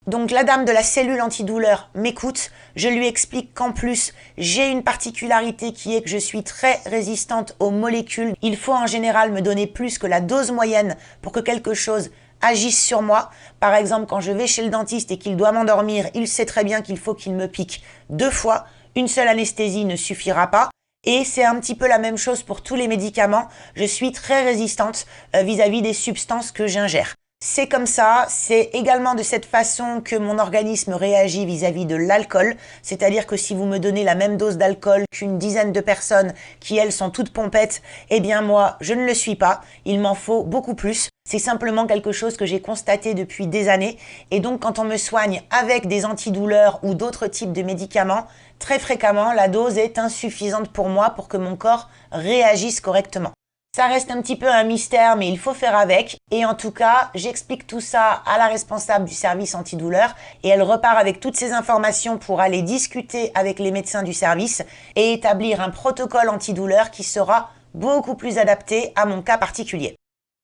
Donc la dame de la cellule antidouleur m'écoute, je lui explique qu'en plus j'ai une particularité qui est que je suis très résistante aux molécules. Il faut en général me donner plus que la dose moyenne pour que quelque chose agisse sur moi. Par exemple, quand je vais chez le dentiste et qu'il doit m'endormir, il sait très bien qu'il faut qu'il me pique 2 fois. Une seule anesthésie ne suffira pas. Et c'est un petit peu la même chose pour tous les médicaments. Je suis très résistante vis-à-vis des substances que j'ingère. C'est comme ça, c'est également de cette façon que mon organisme réagit vis-à-vis de l'alcool, c'est-à-dire que si vous me donnez la même dose d'alcool qu'une dizaine de personnes qui, elles, sont toutes pompettes, eh bien moi, je ne le suis pas, il m'en faut beaucoup plus. C'est simplement quelque chose que j'ai constaté depuis des années, et donc quand on me soigne avec des antidouleurs ou d'autres types de médicaments, très fréquemment, la dose est insuffisante pour moi pour que mon corps réagisse correctement. Ça reste un petit peu un mystère, mais il faut faire avec. Et en tout cas, j'explique tout ça à la responsable du service antidouleur et elle repart avec toutes ces informations pour aller discuter avec les médecins du service et établir un protocole antidouleur qui sera beaucoup plus adapté à mon cas particulier.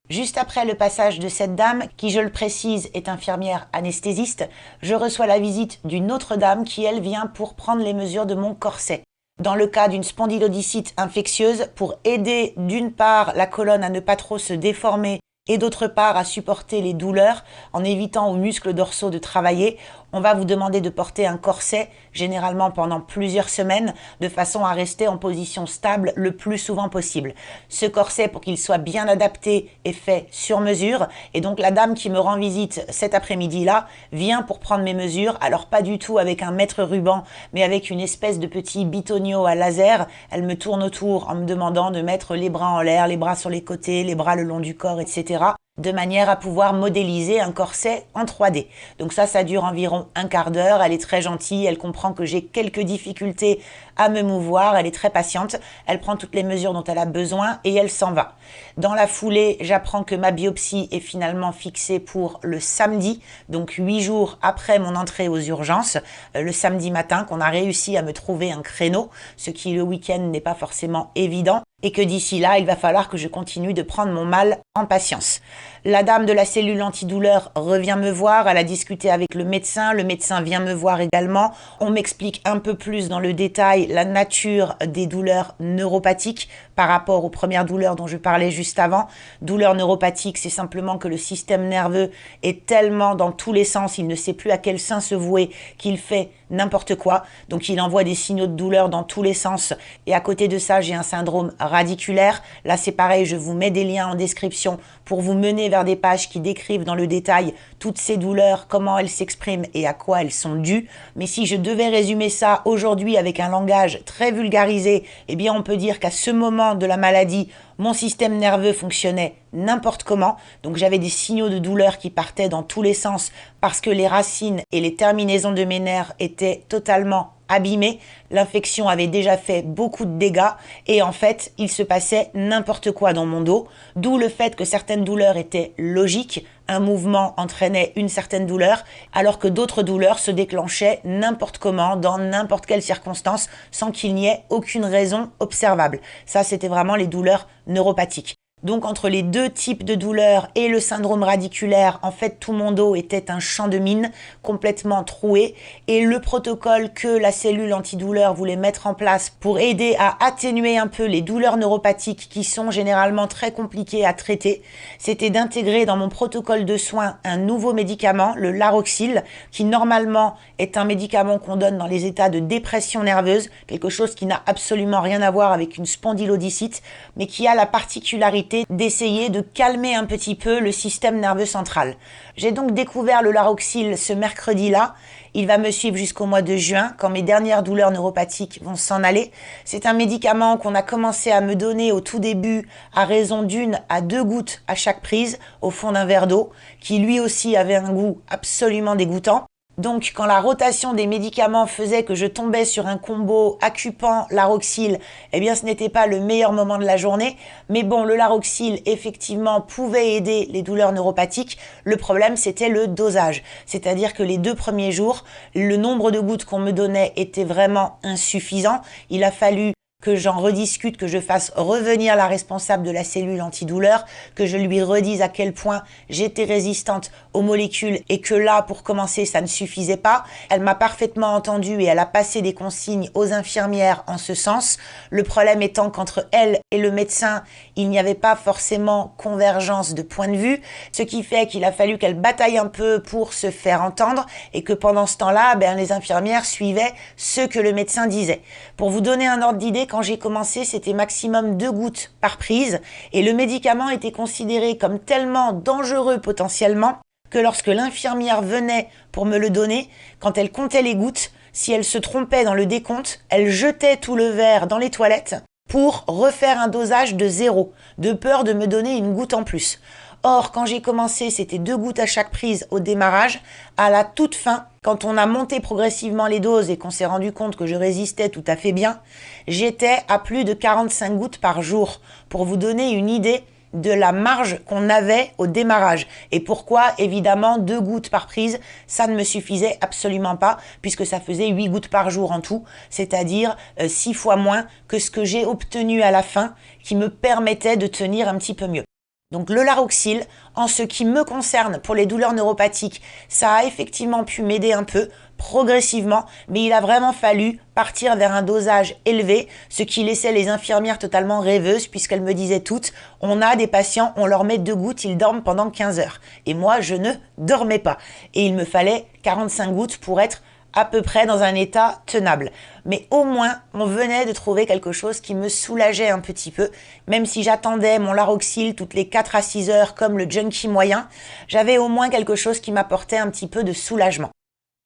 Juste après le passage de cette dame, qui je le précise est infirmière anesthésiste, je reçois la visite d'une autre dame qui elle vient pour prendre les mesures de mon corset. Dans le cas d'une spondylodicite infectieuse, pour aider d'une part la colonne à ne pas trop se déformer et d'autre part à supporter les douleurs en évitant aux muscles dorsaux de travailler, on va vous demander de porter un corset, généralement pendant plusieurs semaines, de façon à rester en position stable le plus souvent possible. Ce corset, pour qu'il soit bien adapté, est fait sur mesure, et donc la dame qui me rend visite cet après-midi-là vient pour prendre mes mesures, alors pas du tout avec un mètre ruban, mais avec une espèce de petit bitonio à laser. Elle me tourne autour en me demandant de mettre les bras en l'air, les bras sur les côtés, les bras le long du corps, etc., de manière à pouvoir modéliser un corset en 3D. Donc ça dure environ un quart d'heure. Elle est très gentille, elle comprend que j'ai quelques difficultés à me mouvoir, elle est très patiente, elle prend toutes les mesures dont elle a besoin et elle s'en va. Dans la foulée, j'apprends que ma biopsie est finalement fixée pour le samedi, donc 8 jours après mon entrée aux urgences, le samedi matin, qu'on a réussi à me trouver un créneau, ce qui le week-end n'est pas forcément évident. Et que d'ici là, il va falloir que je continue de prendre mon mal en patience. La dame de la cellule antidouleur revient me voir, elle a discuté avec le médecin vient me voir également. On m'explique un peu plus dans le détail la nature des douleurs neuropathiques par rapport aux premières douleurs dont je parlais juste avant. Douleurs neuropathiques, c'est simplement que le système nerveux est tellement dans tous les sens, il ne sait plus à quel sein se vouer, qu'il fait n'importe quoi. Donc il envoie des signaux de douleur dans tous les sens. Et à côté de ça, j'ai un syndrome radiculaire. Là, c'est pareil, je vous mets des liens en description pour vous mener vers des pages qui décrivent dans le détail toutes ces douleurs, comment elles s'expriment et à quoi elles sont dues. Mais si je devais résumer ça aujourd'hui avec un langage très vulgarisé, eh bien on peut dire qu'à ce moment de la maladie, mon système nerveux fonctionnait n'importe comment, donc j'avais des signaux de douleur qui partaient dans tous les sens parce que les racines et les terminaisons de mes nerfs étaient totalement abîmées. L'infection avait déjà fait beaucoup de dégâts et en fait, il se passait n'importe quoi dans mon dos, d'où le fait que certaines douleurs étaient logiques. Un mouvement entraînait une certaine douleur, alors que d'autres douleurs se déclenchaient n'importe comment, dans n'importe quelle circonstance, sans qu'il n'y ait aucune raison observable. Ça, c'était vraiment les douleurs neuropathiques. Donc entre les deux types de douleurs et le syndrome radiculaire, en fait tout mon dos était un champ de mine complètement troué et le protocole que la cellule antidouleur voulait mettre en place pour aider à atténuer un peu les douleurs neuropathiques qui sont généralement très compliquées à traiter, c'était d'intégrer dans mon protocole de soins un nouveau médicament, le Laroxyl, qui normalement est un médicament qu'on donne dans les états de dépression nerveuse, quelque chose qui n'a absolument rien à voir avec une spondylodicite, mais qui a la particularité d'essayer de calmer un petit peu le système nerveux central. J'ai donc découvert le Laroxyl ce mercredi-là. Il va me suivre jusqu'au mois de juin, quand mes dernières douleurs neuropathiques vont s'en aller. C'est un médicament qu'on a commencé à me donner au tout début à raison d'1 à 2 gouttes à chaque prise, au fond d'un verre d'eau, qui lui aussi avait un goût absolument dégoûtant. Donc, quand la rotation des médicaments faisait que je tombais sur un combo Acupan, Laroxyl, eh bien, ce n'était pas le meilleur moment de la journée. Mais bon, le Laroxyl, effectivement, pouvait aider les douleurs neuropathiques. Le problème, c'était le dosage. C'est-à-dire que les 2 premiers jours, le nombre de gouttes qu'on me donnait était vraiment insuffisant. Il a fallu que j'en rediscute, que je fasse revenir la responsable de la cellule antidouleur, que je lui redise à quel point j'étais résistante aux molécules et que là, pour commencer, ça ne suffisait pas. Elle m'a parfaitement entendue et elle a passé des consignes aux infirmières en ce sens. Le problème étant qu'entre elle et le médecin, il n'y avait pas forcément convergence de point de vue, ce qui fait qu'il a fallu qu'elle bataille un peu pour se faire entendre et que pendant ce temps-là, les infirmières suivaient ce que le médecin disait. Pour vous donner un ordre d'idée, quand j'ai commencé, c'était maximum 2 gouttes par prise et le médicament était considéré comme tellement dangereux potentiellement que lorsque l'infirmière venait pour me le donner, quand elle comptait les gouttes, si elle se trompait dans le décompte, elle jetait tout le verre dans les toilettes pour refaire un dosage de 0, de peur de me donner une goutte en plus. Or, quand j'ai commencé, c'était 2 gouttes à chaque prise au démarrage. À la toute fin, quand on a monté progressivement les doses et qu'on s'est rendu compte que je résistais tout à fait bien, j'étais à plus de 45 gouttes par jour. Pour vous donner une idée de la marge qu'on avait au démarrage. Et pourquoi, évidemment, 2 gouttes par prise, ça ne me suffisait absolument pas, puisque ça faisait 8 gouttes par jour en tout, c'est-à-dire 6 fois moins que ce que j'ai obtenu à la fin, qui me permettait de tenir un petit peu mieux. Donc le Laroxyl, en ce qui me concerne pour les douleurs neuropathiques, ça a effectivement pu m'aider un peu, progressivement, mais il a vraiment fallu partir vers un dosage élevé, ce qui laissait les infirmières totalement rêveuses, puisqu'elles me disaient toutes, on a des patients, on leur met 2 gouttes, ils dorment pendant 15 heures. Et moi, je ne dormais pas. Et il me fallait 45 gouttes pour être à peu près dans un état tenable. Mais au moins, on venait de trouver quelque chose qui me soulageait un petit peu. Même si j'attendais mon Laroxyl toutes les 4 à 6 heures comme le junkie moyen, j'avais au moins quelque chose qui m'apportait un petit peu de soulagement.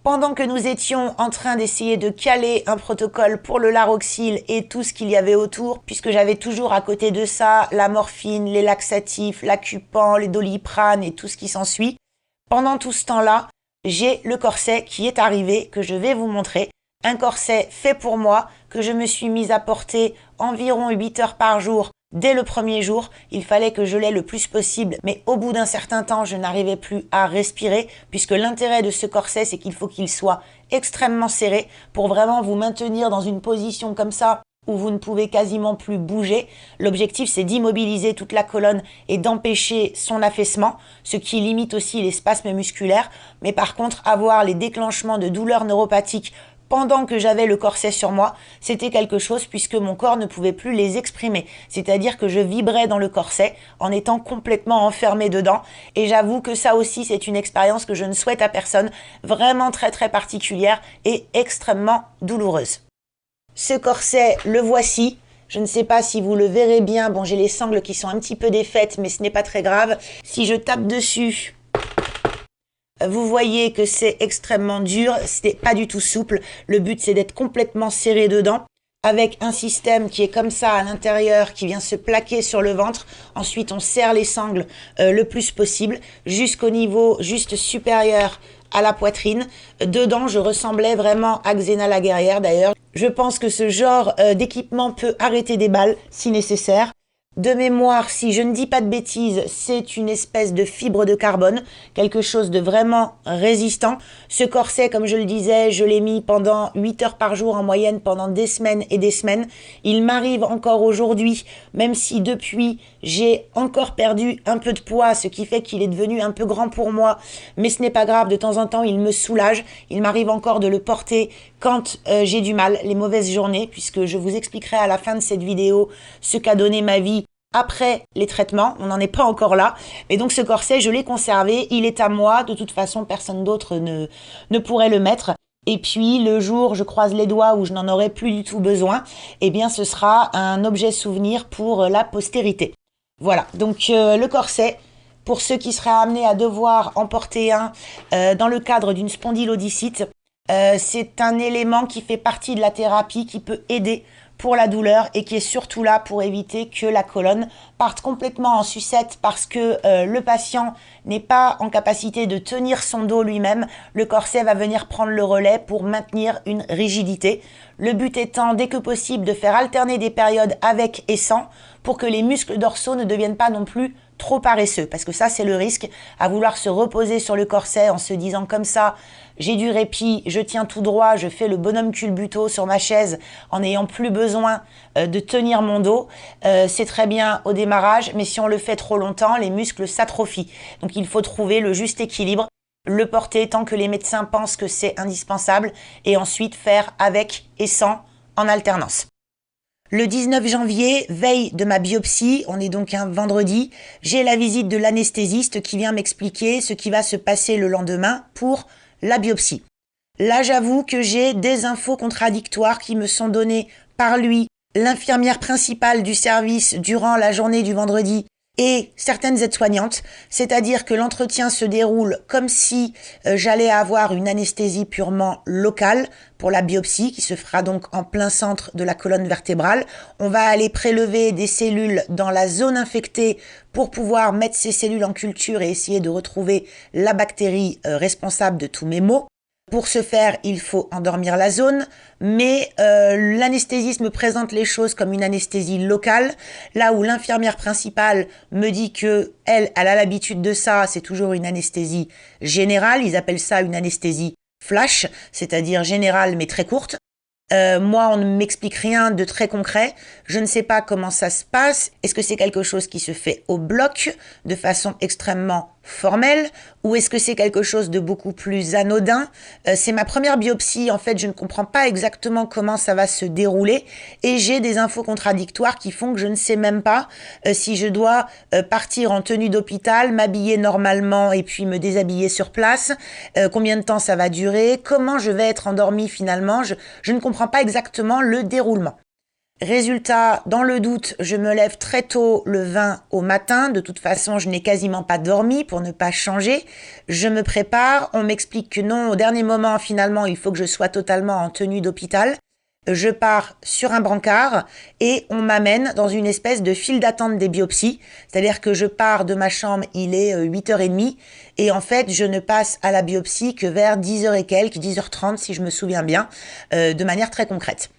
Pendant que nous étions en train d'essayer de caler un protocole pour le Laroxyl et tout ce qu'il y avait autour, puisque j'avais toujours à côté de ça la morphine, les laxatifs, l'Acupan, les Doliprane et tout ce qui s'ensuit, pendant tout ce temps-là, j'ai le corset qui est arrivé, que je vais vous montrer. Un corset fait pour moi, que je me suis mise à porter environ 8 heures par jour. Dès le premier jour, il fallait que je l'aie le plus possible, mais au bout d'un certain temps, je n'arrivais plus à respirer, puisque l'intérêt de ce corset, c'est qu'il faut qu'il soit extrêmement serré pour vraiment vous maintenir dans une position comme ça, où vous ne pouvez quasiment plus bouger. L'objectif, c'est d'immobiliser toute la colonne et d'empêcher son affaissement, ce qui limite aussi les spasmes musculaires. Mais par contre, avoir les déclenchements de douleurs neuropathiques pendant que j'avais le corset sur moi, c'était quelque chose puisque mon corps ne pouvait plus les exprimer. C'est-à-dire que je vibrais dans le corset en étant complètement enfermée dedans. Et j'avoue que ça aussi, c'est une expérience que je ne souhaite à personne, vraiment très très particulière et extrêmement douloureuse. Ce corset, le voici. Je ne sais pas si vous le verrez bien. Bon, j'ai les sangles qui sont un petit peu défaites, mais ce n'est pas très grave. Si je tape dessus, vous voyez que c'est extrêmement dur. C'est pas du tout souple. Le but, c'est d'être complètement serré dedans, avec un système qui est comme ça à l'intérieur, qui vient se plaquer sur le ventre. Ensuite, on serre les sangles le plus possible, jusqu'au niveau juste supérieur à la poitrine. Dedans, je ressemblais vraiment à Xena la guerrière d'ailleurs. Je pense que ce genre d'équipement peut arrêter des balles si nécessaire. De mémoire, si je ne dis pas de bêtises, c'est une espèce de fibre de carbone, quelque chose de vraiment résistant. Ce corset, comme je le disais, je l'ai mis pendant 8 heures par jour en moyenne pendant des semaines et des semaines. Il m'arrive encore aujourd'hui, même si depuis j'ai encore perdu un peu de poids, ce qui fait qu'il est devenu un peu grand pour moi, mais ce n'est pas grave, de temps en temps il me soulage. Il m'arrive encore de le porter quand j'ai du mal, les mauvaises journées, puisque je vous expliquerai à la fin de cette vidéo ce qu'a donné ma vie après les traitements. On n'en est pas encore là, mais donc ce corset, je l'ai conservé, il est à moi, de toute façon personne d'autre ne pourrait le mettre. Et puis le jour, je croise les doigts, où je n'en aurai plus du tout besoin, eh bien ce sera un objet souvenir pour la postérité. Voilà, donc le corset, pour ceux qui seraient amenés à devoir en porter un dans le cadre d'une spondylodicite, c'est un élément qui fait partie de la thérapie, qui peut aider pour la douleur et qui est surtout là pour éviter que la colonne parte complètement en sucette parce que le patient n'est pas en capacité de tenir son dos lui-même. Le corset va venir prendre le relais pour maintenir une rigidité. Le but étant, dès que possible, de faire alterner des périodes avec et sans pour que les muscles dorsaux ne deviennent pas non plus trop paresseux, parce que ça c'est le risque, à vouloir se reposer sur le corset en se disant comme ça, j'ai du répit, je tiens tout droit, je fais le bonhomme culbuto sur ma chaise en n'ayant plus besoin de tenir mon dos. C'est très bien au démarrage, mais si on le fait trop longtemps, les muscles s'atrophient. Donc il faut trouver le juste équilibre, le porter tant que les médecins pensent que c'est indispensable et ensuite faire avec et sans en alternance. Le 19 janvier, veille de ma biopsie, on est donc un vendredi, j'ai la visite de l'anesthésiste qui vient m'expliquer ce qui va se passer le lendemain pour la biopsie. Là, j'avoue que j'ai des infos contradictoires qui me sont données par lui, l'infirmière principale du service durant la journée du vendredi et certaines aides-soignantes, c'est-à-dire que l'entretien se déroule comme si j'allais avoir une anesthésie purement locale pour la biopsie qui se fera donc en plein centre de la colonne vertébrale. On va aller prélever des cellules dans la zone infectée pour pouvoir mettre ces cellules en culture et essayer de retrouver la bactérie responsable de tous mes maux. Pour ce faire, il faut endormir la zone, mais l'anesthésiste me présente les choses comme une anesthésie locale, là où l'infirmière principale me dit que elle a l'habitude de ça, c'est toujours une anesthésie générale, ils appellent ça une anesthésie flash, c'est-à-dire générale mais très courte. Moi, on ne m'explique rien de très concret. Je ne sais pas comment ça se passe. Est-ce que c'est quelque chose qui se fait au bloc, de façon extrêmement formelle, ou est-ce que c'est quelque chose de beaucoup plus anodin? C'est ma première biopsie, en fait, je ne comprends pas exactement comment ça va se dérouler, et j'ai des infos contradictoires qui font que je ne sais même pas si je dois partir en tenue d'hôpital, m'habiller normalement et puis me déshabiller sur place, combien de temps ça va durer, comment je vais être endormie finalement, je ne comprends pas exactement le déroulement. Résultat, dans le doute, je me lève très tôt le 20 au matin. De toute façon, je n'ai quasiment pas dormi pour ne pas changer. Je me prépare. On m'explique que non, au dernier moment, finalement, il faut que je sois totalement en tenue d'hôpital. Je pars sur un brancard et on m'amène dans une espèce de file d'attente des biopsies. C'est-à-dire que je pars de ma chambre, il est 8h30 et en fait, je ne passe à la biopsie que vers 10h et quelques, 10h30 si je me souviens bien, de manière très concrète.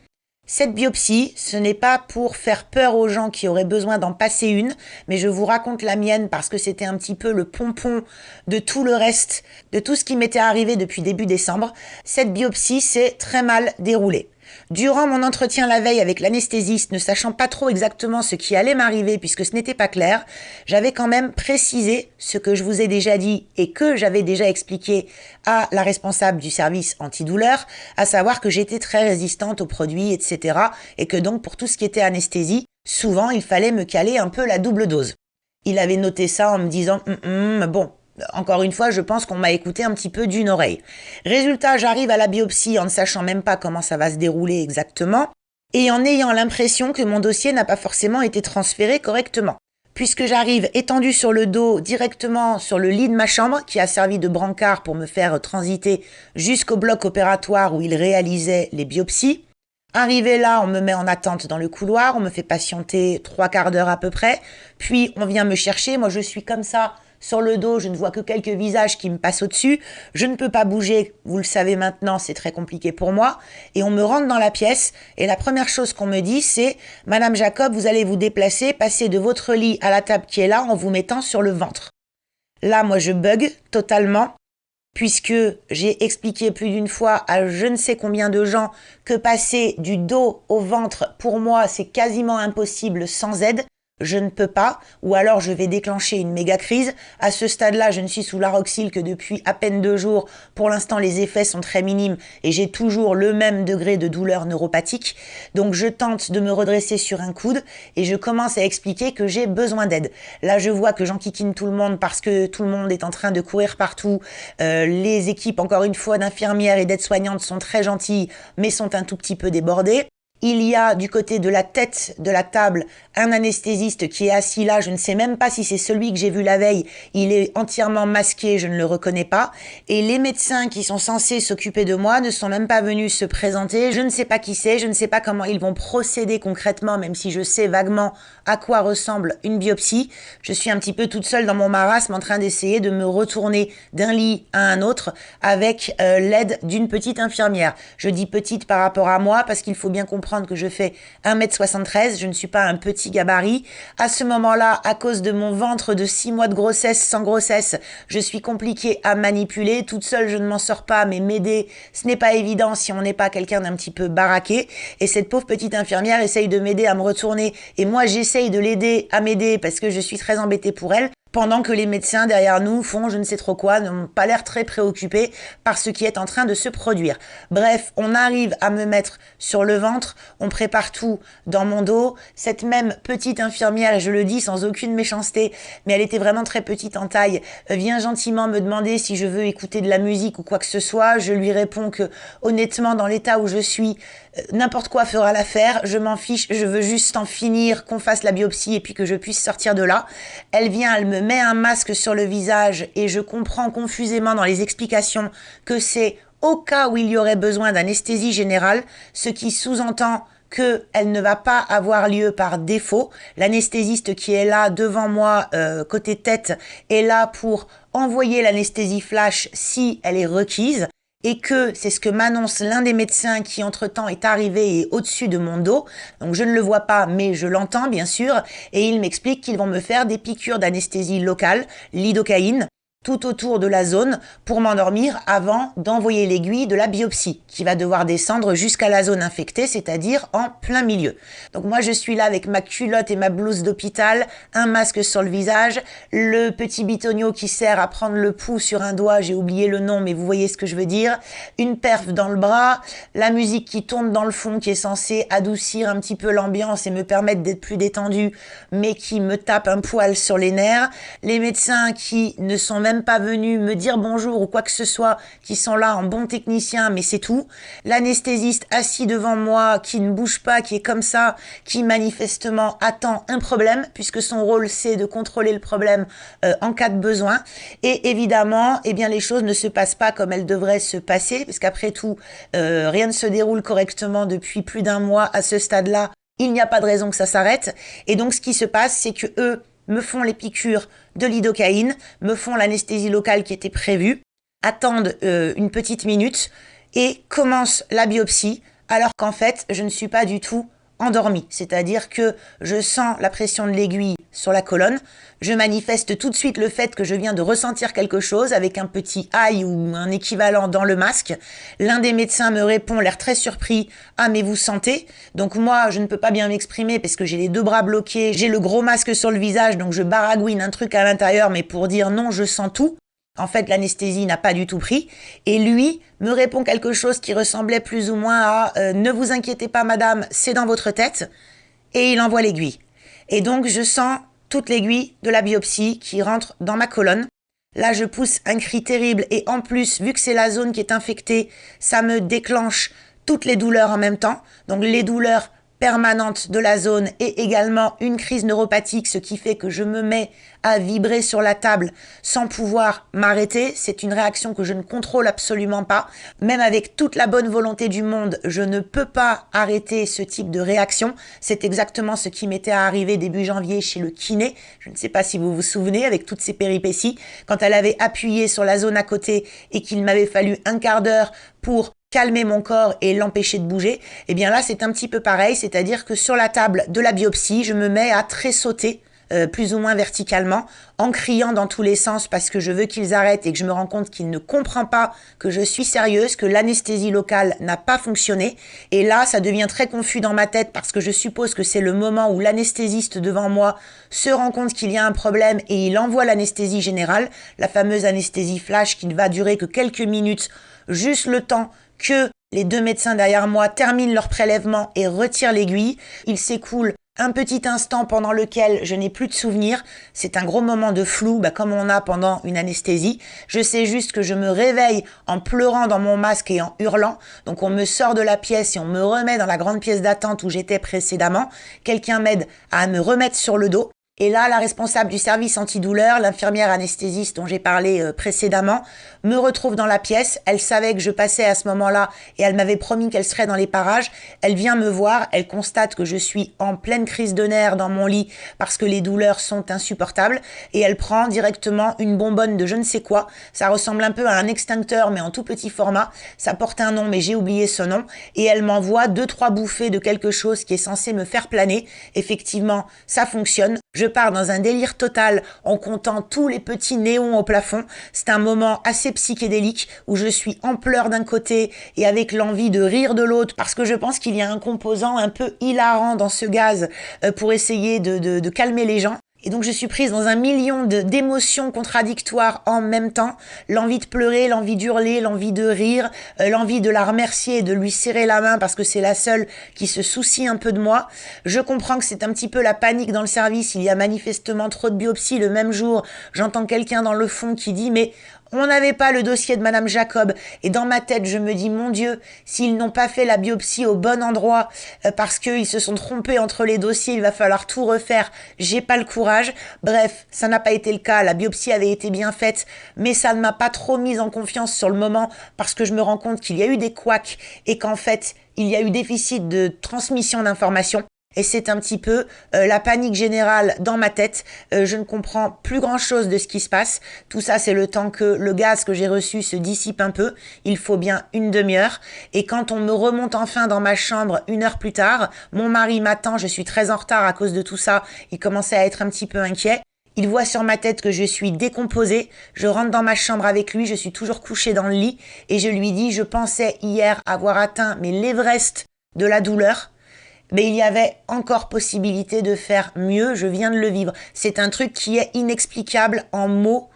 Cette biopsie, ce n'est pas pour faire peur aux gens qui auraient besoin d'en passer une, mais je vous raconte la mienne parce que c'était un petit peu le pompon de tout le reste, de tout ce qui m'était arrivé depuis début décembre. Cette biopsie s'est très mal déroulée. Durant mon entretien la veille avec l'anesthésiste, ne sachant pas trop exactement ce qui allait m'arriver puisque ce n'était pas clair, j'avais quand même précisé ce que je vous ai déjà dit et que j'avais déjà expliqué à la responsable du service antidouleur, à savoir que j'étais très résistante aux produits, etc. et que donc pour tout ce qui était anesthésie, souvent il fallait me caler un peu la double dose. Il avait noté ça en me disant bon. Encore une fois, je pense qu'on m'a écouté un petit peu d'une oreille. Résultat, j'arrive à la biopsie en ne sachant même pas comment ça va se dérouler exactement et en ayant l'impression que mon dossier n'a pas forcément été transféré correctement. Puisque j'arrive étendue sur le dos directement sur le lit de ma chambre qui a servi de brancard pour me faire transiter jusqu'au bloc opératoire où il réalisait les biopsies. Arrivé là, on me met en attente dans le couloir, on me fait patienter 3/4 d'heure à peu près, puis on vient me chercher, moi je suis comme ça, sur le dos, je ne vois que quelques visages qui me passent au-dessus. Je ne peux pas bouger, vous le savez maintenant, c'est très compliqué pour moi. Et on me rentre dans la pièce et la première chose qu'on me dit, c'est « Madame Jacob, vous allez vous déplacer, passer de votre lit à la table qui est là en vous mettant sur le ventre. » Là, moi, je bug totalement puisque j'ai expliqué plus d'une fois à je ne sais combien de gens que passer du dos au ventre, pour moi, c'est quasiment impossible sans aide. Je ne peux pas, ou alors je vais déclencher une méga crise. À ce stade-là, je ne suis sous Laroxyl que depuis à peine 2 jours. Pour l'instant, les effets sont très minimes et j'ai toujours le même degré de douleur neuropathique. Donc je tente de me redresser sur un coude et je commence à expliquer que j'ai besoin d'aide. Là, je vois que j'enquiquine tout le monde parce que tout le monde est en train de courir partout. Les équipes, encore une fois, d'infirmières et d'aides-soignantes sont très gentilles, mais sont un tout petit peu débordées. Il y a du côté de la tête de la table un anesthésiste qui est assis là, je ne sais même pas si c'est celui que j'ai vu la veille, il est entièrement masqué, je ne le reconnais pas. Et les médecins qui sont censés s'occuper de moi ne sont même pas venus se présenter, je ne sais pas qui c'est, je ne sais pas comment ils vont procéder concrètement, même si je sais vaguement à quoi ressemble une biopsie. Je suis un petit peu toute seule dans mon marasme en train d'essayer de me retourner d'un lit à un autre avec l'aide d'une petite infirmière. Je dis petite par rapport à moi parce qu'il faut bien comprendre comprendre que je fais 1m73, je ne suis pas un petit gabarit. À ce moment-là, à cause de mon ventre de 6 mois de grossesse sans grossesse, je suis compliquée à manipuler. Toute seule, je ne m'en sors pas, mais m'aider, ce n'est pas évident si on n'est pas quelqu'un d'un petit peu baraqué. Et cette pauvre petite infirmière essaye de m'aider à me retourner. Et moi, j'essaye de l'aider à m'aider parce que je suis très embêtée pour elle. Pendant que les médecins derrière nous font je ne sais trop quoi, n'ont pas l'air très préoccupés par ce qui est en train de se produire. Bref, on arrive à me mettre sur le ventre, on prépare tout dans mon dos. Cette même petite infirmière, et je le dis sans aucune méchanceté, mais elle était vraiment très petite en taille, vient gentiment me demander si je veux écouter de la musique ou quoi que ce soit. Je lui réponds que honnêtement, dans l'état où je suis, n'importe quoi fera l'affaire, je m'en fiche, je veux juste en finir, qu'on fasse la biopsie et puis que je puisse sortir de là. Elle vient, elle me met un masque sur le visage et je comprends confusément dans les explications que c'est au cas où il y aurait besoin d'anesthésie générale, ce qui sous-entend qu'elle ne va pas avoir lieu par défaut. L'anesthésiste qui est là devant moi, côté tête, est là pour envoyer l'anesthésie flash si elle est requise. Et que c'est ce que m'annonce l'un des médecins qui entre-temps est arrivé et au-dessus de mon dos. Donc je ne le vois pas, mais je l'entends bien sûr. Et il m'explique qu'ils vont me faire des piqûres d'anesthésie locale, lidocaïne, tout autour de la zone pour m'endormir avant d'envoyer l'aiguille de la biopsie qui va devoir descendre jusqu'à la zone infectée, c'est-à-dire en plein milieu. Donc moi je suis là avec ma culotte et ma blouse d'hôpital, un masque sur le visage, le petit bitonio qui sert à prendre le pouls sur un doigt, j'ai oublié le nom mais vous voyez ce que je veux dire, une perf dans le bras, la musique qui tourne dans le fond qui est censée adoucir un petit peu l'ambiance et me permettre d'être plus détendue mais qui me tape un poil sur les nerfs, les médecins qui ne sont même pas venus me dire bonjour ou quoi que ce soit, qui sont là en bon technicien, mais c'est tout. L'anesthésiste assis devant moi, qui ne bouge pas, qui est comme ça, qui manifestement attend un problème, puisque son rôle c'est de contrôler le problème en cas de besoin. Et évidemment, eh bien les choses ne se passent pas comme elles devraient se passer, parce qu'après tout, rien ne se déroule correctement depuis plus d'un mois à ce stade-là. Il n'y a pas de raison que ça s'arrête. Et donc ce qui se passe, c'est que eux me font les piqûres de lidocaïne, me font l'anesthésie locale qui était prévue, attendent une petite minute et commencent la biopsie, alors qu'en fait, je ne suis pas du tout endormie. C'est-à-dire que je sens la pression de l'aiguille sur la colonne, je manifeste tout de suite le fait que je viens de ressentir quelque chose avec un petit aïe ou un équivalent dans le masque. L'un des médecins me répond, l'air très surpris, « Ah, mais vous sentez ?» Donc moi, je ne peux pas bien m'exprimer parce que j'ai les deux bras bloqués, j'ai le gros masque sur le visage, donc je baragouine un truc à l'intérieur, mais pour dire non, je sens tout. En fait, l'anesthésie n'a pas du tout pris. Et lui me répond quelque chose qui ressemblait plus ou moins à « Ne vous inquiétez pas, madame, c'est dans votre tête ». Et il envoie l'aiguille. Et donc, je sens toute l'aiguille de la biopsie qui rentre dans ma colonne. Là, je pousse un cri terrible. Et en plus, vu que c'est la zone qui est infectée, ça me déclenche toutes les douleurs en même temps. Donc, les douleurs permanente de la zone et également une crise neuropathique, ce qui fait que je me mets à vibrer sur la table sans pouvoir m'arrêter. C'est une réaction que je ne contrôle absolument pas. Même avec toute la bonne volonté du monde, je ne peux pas arrêter ce type de réaction. C'est exactement ce qui m'était arrivé début janvier chez le kiné. Je ne sais pas si vous vous souvenez, avec toutes ces péripéties, quand elle avait appuyé sur la zone à côté et qu'il m'avait fallu un quart d'heure pour calmer mon corps et l'empêcher de bouger, eh bien là c'est un petit peu pareil, c'est-à-dire que sur la table de la biopsie, je me mets à tressauter plus ou moins verticalement, en criant dans tous les sens parce que je veux qu'ils arrêtent et que je me rends compte qu'ils ne comprennent pas que je suis sérieuse, que l'anesthésie locale n'a pas fonctionné. Et là, ça devient très confus dans ma tête parce que je suppose que c'est le moment où l'anesthésiste devant moi se rend compte qu'il y a un problème et il envoie l'anesthésie générale, la fameuse anesthésie flash qui ne va durer que quelques minutes, juste le temps que les deux médecins derrière moi terminent leur prélèvement et retirent l'aiguille. Il s'écoule un petit instant pendant lequel je n'ai plus de souvenirs. C'est un gros moment de flou, comme on a pendant une anesthésie. Je sais juste que je me réveille en pleurant dans mon masque et en hurlant. Donc on me sort de la pièce et on me remet dans la grande pièce d'attente où j'étais précédemment. Quelqu'un m'aide à me remettre sur le dos. Et là, la responsable du service antidouleur, l'infirmière anesthésiste dont j'ai parlé précédemment, me retrouve dans la pièce. Elle savait que je passais à ce moment-là et elle m'avait promis qu'elle serait dans les parages. Elle vient me voir, elle constate que je suis en pleine crise de nerfs dans mon lit parce que les douleurs sont insupportables et elle prend directement une bonbonne de je ne sais quoi. Ça ressemble un peu à un extincteur mais en tout petit format. Ça porte un nom mais j'ai oublié ce nom et elle m'envoie 2-3 bouffées de quelque chose qui est censé me faire planer. Effectivement, ça fonctionne. Je pars dans un délire total en comptant tous les petits néons au plafond. C'est un moment assez psychédélique où je suis en pleurs d'un côté et avec l'envie de rire de l'autre parce que je pense qu'il y a un composant un peu hilarant dans ce gaz pour essayer de calmer les gens. Et donc je suis prise dans un million d'émotions contradictoires en même temps. L'envie de pleurer, l'envie d'hurler, l'envie de rire, l'envie de la remercier et de lui serrer la main parce que c'est la seule qui se soucie un peu de moi. Je comprends que c'est un petit peu la panique dans le service. Il y a manifestement trop de biopsies le même jour. J'entends quelqu'un dans le fond qui dit « mais on n'avait pas le dossier de Madame Jacob ». Et dans ma tête, je me dis « mon Dieu, s'ils n'ont pas fait la biopsie au bon endroit parce qu'ils se sont trompés entre les dossiers, il va falloir tout refaire. J'ai pas le courage ». Bref, ça n'a pas été le cas. La biopsie avait été bien faite, mais ça ne m'a pas trop mise en confiance sur le moment parce que je me rends compte qu'il y a eu des couacs et qu'en fait, il y a eu déficit de transmission d'informations. Et c'est un petit peu la panique générale dans ma tête. Je ne comprends plus grand-chose de ce qui se passe. Tout ça, c'est le temps que le gaz que j'ai reçu se dissipe un peu. Il faut bien une demi-heure. Et quand on me remonte enfin dans ma chambre 1 heure plus tard, mon mari m'attend. Je suis très en retard à cause de tout ça. Il commençait à être un petit peu inquiet. Il voit sur ma tête que je suis décomposée. Je rentre dans ma chambre avec lui. Je suis toujours couchée dans le lit. Et je lui dis, je pensais hier avoir atteint l'Everest de la douleur. Mais il y avait encore possibilité de faire mieux, je viens de le vivre. C'est un truc qui est inexplicable en mots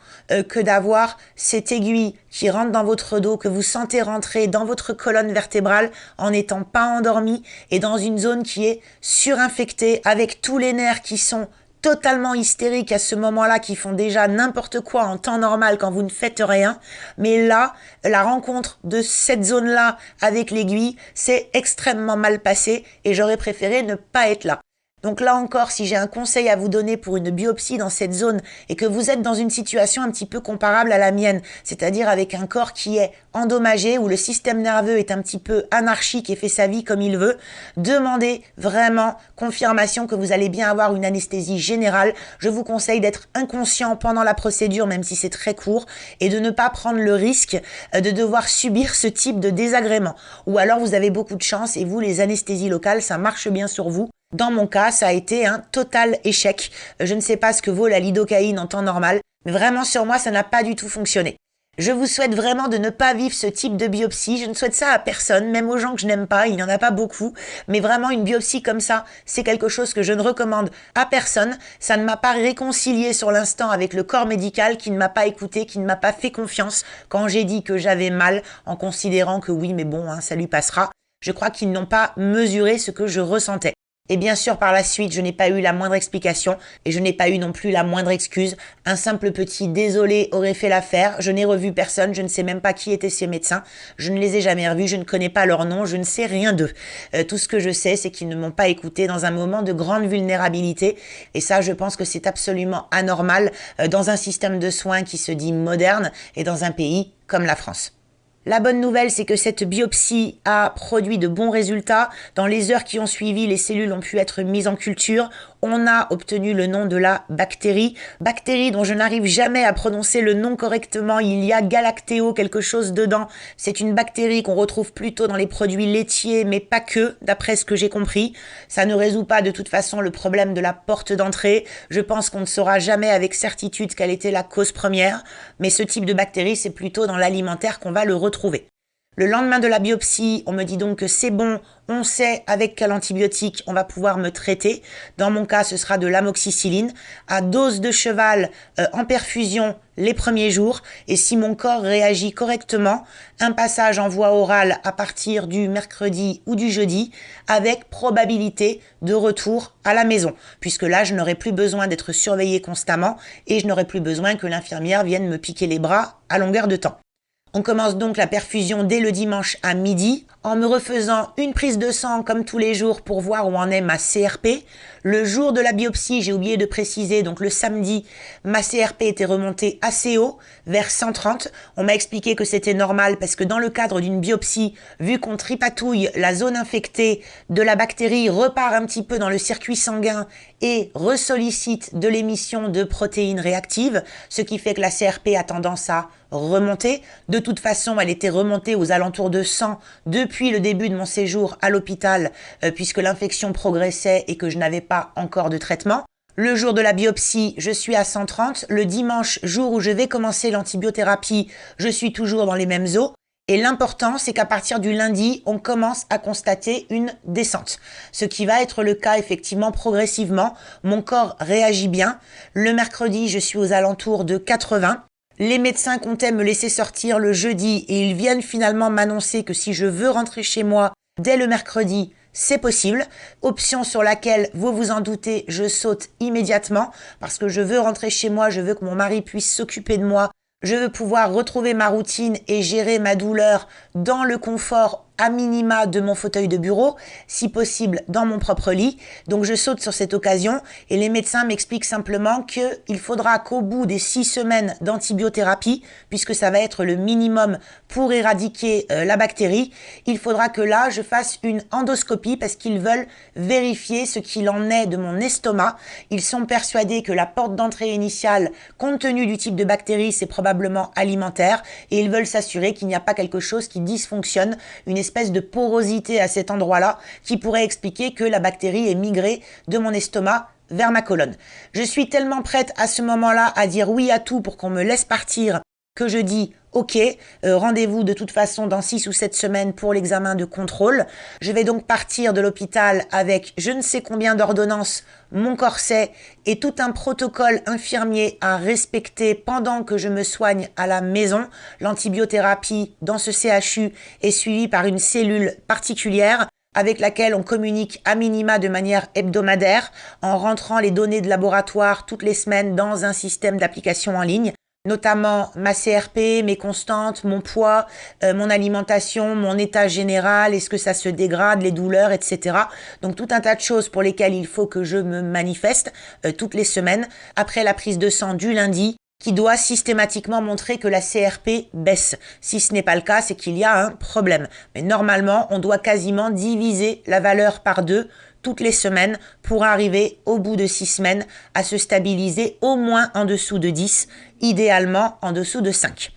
que d'avoir cette aiguille qui rentre dans votre dos, que vous sentez rentrer dans votre colonne vertébrale en n'étant pas endormi et dans une zone qui est surinfectée avec tous les nerfs qui sont totalement hystériques à ce moment-là, qui font déjà n'importe quoi en temps normal quand vous ne faites rien. Mais là, la rencontre de cette zone-là avec l'aiguille, c'est extrêmement mal passé et j'aurais préféré ne pas être là. Donc là encore, si j'ai un conseil à vous donner pour une biopsie dans cette zone et que vous êtes dans une situation un petit peu comparable à la mienne, c'est-à-dire avec un corps qui est endommagé, où le système nerveux est un petit peu anarchique et fait sa vie comme il veut, demandez vraiment confirmation que vous allez bien avoir une anesthésie générale. Je vous conseille d'être inconscient pendant la procédure, même si c'est très court, et de ne pas prendre le risque de devoir subir ce type de désagrément. Ou alors vous avez beaucoup de chance et vous, les anesthésies locales, ça marche bien sur vous. Dans mon cas, ça a été un total échec. Je ne sais pas ce que vaut la lidocaïne en temps normal, mais vraiment sur moi, ça n'a pas du tout fonctionné. Je vous souhaite vraiment de ne pas vivre ce type de biopsie. Je ne souhaite ça à personne, même aux gens que je n'aime pas. Il n'y en a pas beaucoup. Mais vraiment, une biopsie comme ça, c'est quelque chose que je ne recommande à personne. Ça ne m'a pas réconcilié sur l'instant avec le corps médical qui ne m'a pas écouté, qui ne m'a pas fait confiance quand j'ai dit que j'avais mal en considérant que oui, mais bon, ça lui passera. Je crois qu'ils n'ont pas mesuré ce que je ressentais. Et bien sûr, par la suite, je n'ai pas eu la moindre explication et je n'ai pas eu non plus la moindre excuse. Un simple petit désolé aurait fait l'affaire. Je n'ai revu personne, je ne sais même pas qui étaient ces médecins. Je ne les ai jamais revus, je ne connais pas leur nom, je ne sais rien d'eux. Tout ce que je sais, c'est qu'ils ne m'ont pas écouté dans un moment de grande vulnérabilité. Et ça, je pense que c'est absolument anormal dans un système de soins qui se dit moderne et dans un pays comme la France. La bonne nouvelle, c'est que cette biopsie a produit de bons résultats. Dans les heures qui ont suivi, les cellules ont pu être mises en culture. On a obtenu le nom de la bactérie dont je n'arrive jamais à prononcer le nom correctement. Il y a Galactéo quelque chose dedans. C'est une bactérie qu'on retrouve plutôt dans les produits laitiers, mais pas que, d'après ce que j'ai compris. Ça ne résout pas de toute façon le problème de la porte d'entrée. Je pense qu'on ne saura jamais avec certitude quelle était la cause première, mais ce type de bactérie, c'est plutôt dans l'alimentaire qu'on va le retrouver. Le lendemain de la biopsie, on me dit donc que c'est bon, on sait avec quel antibiotique on va pouvoir me traiter. Dans mon cas, ce sera de l'amoxicilline à dose de cheval en perfusion les premiers jours. Et si mon corps réagit correctement, un passage en voie orale à partir du mercredi ou du jeudi avec probabilité de retour à la maison. Puisque là, je n'aurai plus besoin d'être surveillée constamment et je n'aurai plus besoin que l'infirmière vienne me piquer les bras à longueur de temps. On commence donc la perfusion dès le dimanche à midi. en me refaisant une prise de sang comme tous les jours pour voir où en est ma CRP. Le jour de la biopsie, j'ai oublié de préciser, donc le samedi, ma CRP était remontée assez haut, vers 130. On m'a expliqué que c'était normal parce que dans le cadre d'une biopsie, vu qu'on tripatouille la zone infectée de la bactérie, repart un petit peu dans le circuit sanguin et ressollicite de l'émission de protéines réactives, ce qui fait que la CRP a tendance à remonter. De toute façon, elle était remontée aux alentours de 100 depuis le début de mon séjour à l'hôpital, puisque l'infection progressait et que je n'avais pas encore de traitement. Le jour de la biopsie, je suis à 130. Le dimanche, jour où je vais commencer l'antibiothérapie, je suis toujours dans les mêmes eaux. Et l'important, c'est qu'à partir du lundi, on commence à constater une descente. Ce qui va être le cas effectivement progressivement. Mon corps réagit bien. Le mercredi, je suis aux alentours de 80. Les médecins comptaient me laisser sortir le jeudi et ils viennent finalement m'annoncer que si je veux rentrer chez moi dès le mercredi, c'est possible. Option sur laquelle, vous vous en doutez, je saute immédiatement parce que je veux rentrer chez moi, je veux que mon mari puisse s'occuper de moi. Je veux pouvoir retrouver ma routine et gérer ma douleur dans le confort à minima de mon fauteuil de bureau, si possible dans mon propre lit. Donc je saute sur cette occasion et les médecins m'expliquent simplement qu'il faudra qu'au bout des 6 semaines d'antibiothérapie, puisque ça va être le minimum pour éradiquer la bactérie, il faudra que là je fasse une endoscopie parce qu'ils veulent vérifier ce qu'il en est de mon estomac. Ils sont persuadés que la porte d'entrée initiale, compte tenu du type de bactérie, c'est probablement alimentaire et ils veulent s'assurer qu'il n'y a pas quelque chose qui dysfonctionne, une espèce de porosité à cet endroit-là qui pourrait expliquer que la bactérie est migrée de mon estomac vers ma colonne. Je suis tellement prête à ce moment-là à dire oui à tout pour qu'on me laisse partir que je dis ok, rendez-vous de toute façon dans 6 ou 7 semaines pour l'examen de contrôle. Je vais donc partir de l'hôpital avec je ne sais combien d'ordonnances, mon corset et tout un protocole infirmier à respecter pendant que je me soigne à la maison. L'antibiothérapie dans ce CHU est suivie par une cellule particulière avec laquelle on communique à minima de manière hebdomadaire en rentrant les données de laboratoire toutes les semaines dans un système d'application en ligne, notamment ma CRP, mes constantes, mon poids, mon alimentation, mon état général, est-ce que ça se dégrade, les douleurs, etc. Donc tout un tas de choses pour lesquelles il faut que je me manifeste toutes les semaines après la prise de sang du lundi, qui doit systématiquement montrer que la CRP baisse. Si ce n'est pas le cas, c'est qu'il y a un problème. Mais normalement, on doit quasiment diviser la valeur par 2 toutes les semaines pour arriver au bout de 6 semaines à se stabiliser au moins en dessous de 10, idéalement en dessous de 5.